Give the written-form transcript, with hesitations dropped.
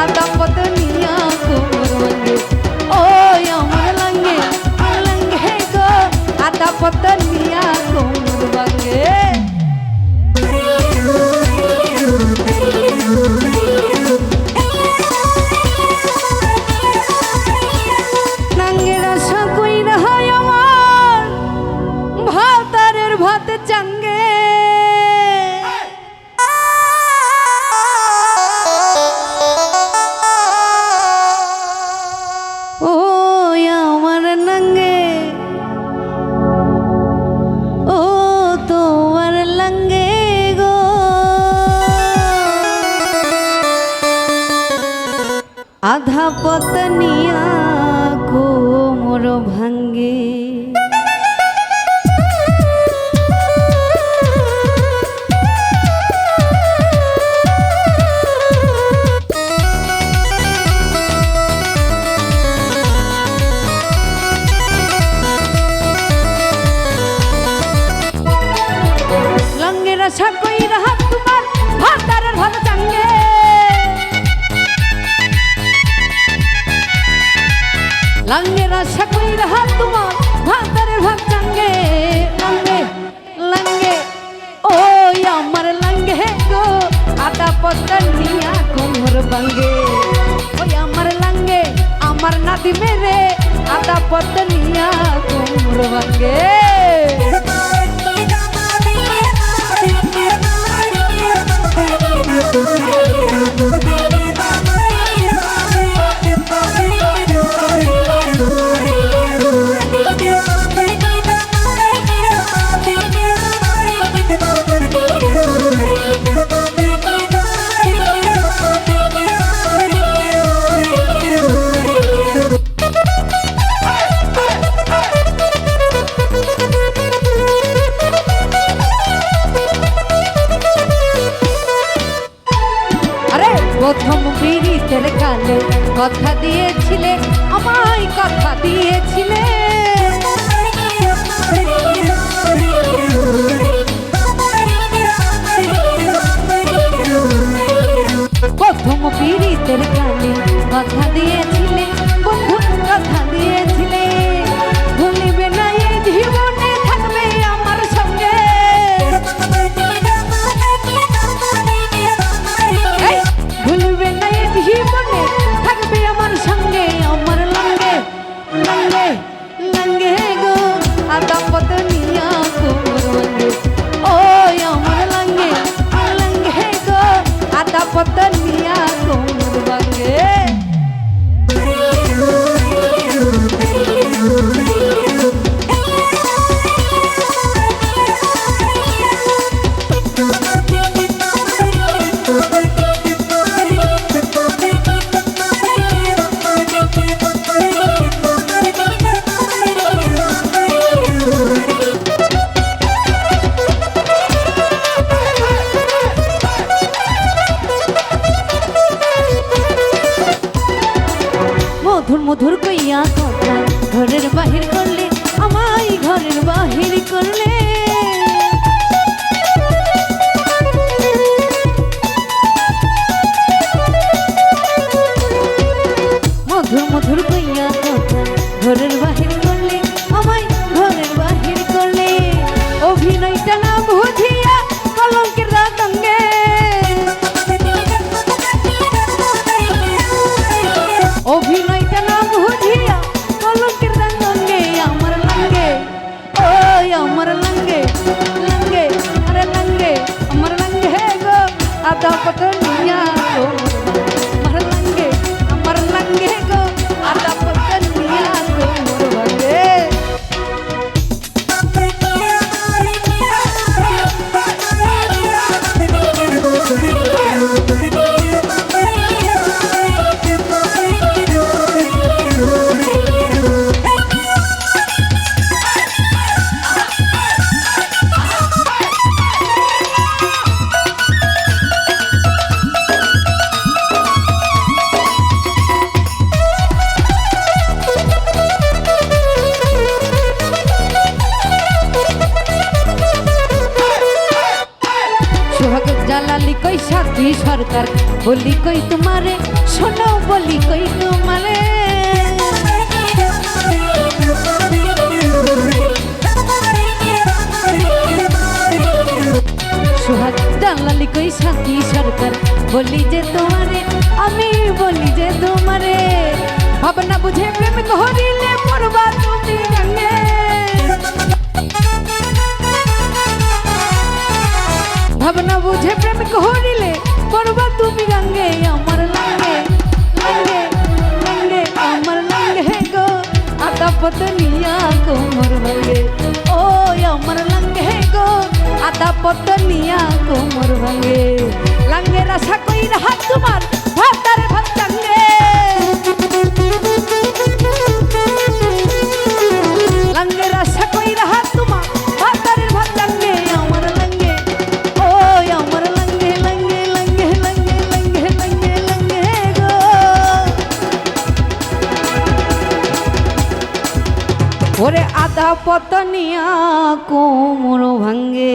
আদা পতনিয়া কোমর ভাঙ্গে ও আমার লাঙ্গে লাঙ্গে গো আদা পতনিয়া কোমর ভাঙ্গে ভাত চাঙ্গে ও আমার লঙ্গে ও তোমার লঙ্গে গো আধা পতনিয়া কোমর ভাঙ্গে আশা কইরা তোমার ভাতারের ভাত চাঙ্গে লাঙ্গের আশা কইরা তোমার ভাতারের ভাত চাঙ্গে লাঙ্গে লাঙ্গে ও আমার লাঙ্গে গো আদা পতনিয়া কোমর ভাঙ্গে ওই আমার লাঙ্গে আমার নাতি মেরে আদা পতনিয়া কোমর ভাঙ্গে প্রথম বিরিতের কালে কথা দিয়েছিলে আমায় কথা দিয়েছিলে প্রথম বিরিতের কালে কথা দিয়েছিলে বন্ধু কথা দিয়েছিলে ভুলিবে না এই জীবনে থাকবে আমার সঙ্গে ভুলবে না এই জীবনে থাকবে আমার সঙ্গে আমার লাঙ্গে লাঙ্গে লাঙ্গে গো আদা পতনিয়া কোমর ভাঙ্গে ও আমার লাঙ্গে লাঙ্গে গো আদা পতনিয়া কোমর ভাঙ্গে মধুর মধুর কইয়া কথা ঘরের বাহির করলে আমায় ঘরের বাহির করলে মধুর মধুর কইয়া কথা ঘরের বাহির করলে আমায় ঘরের বাহির করলে অভিনয়টা না বুঝিয়া কলঙ্কের রাতঙ্গে অভিনয়টা না বুঝিয়া কলঙ্কের রাতঙ্গে আমার লাঙ্গে ওই আমার লাঙ্গে লাঙ্গে আরে লাঙ্গে আমার লাঙ্গে গো আদা পতনিয়া গো আমার লাঙ্গে গো আদা পতনিয়া গো মোর ভাঙ্গে জানলালি কই সাথী সরকার বলি কই তোমারে শোনো বলি কই তোমারে সোহাগ জানলালি কই সাথী সরকার বলি যে তোমারে আমি বলি যে তোমারে ভাবনা বুঝে প্রেম করিলে পড়বা তুমি রঙে ভাবনা বুঝে প্রেম করিলে পড়বা তুমি রঙে আমার লাগে লাগে লাগে আমার লাগে গো আদা পতনিয়া কোমর ভাঙে ও আমার লাগে গো আদা পতনিয়া কোমর ভাঙে লাগে রাসা কই রাহা তোমার ভাতারে ভাত টাঙ্গে লাগে রাসা কই রাহা তোমার ভাতারে ভাত টাঙ্গে আমার লাগে ও আমার লাগে লাগে লাগে লাগে লাগে লাগে লাগে গো ওরে আদা পতনিয়া কোমর ভাঙ্গে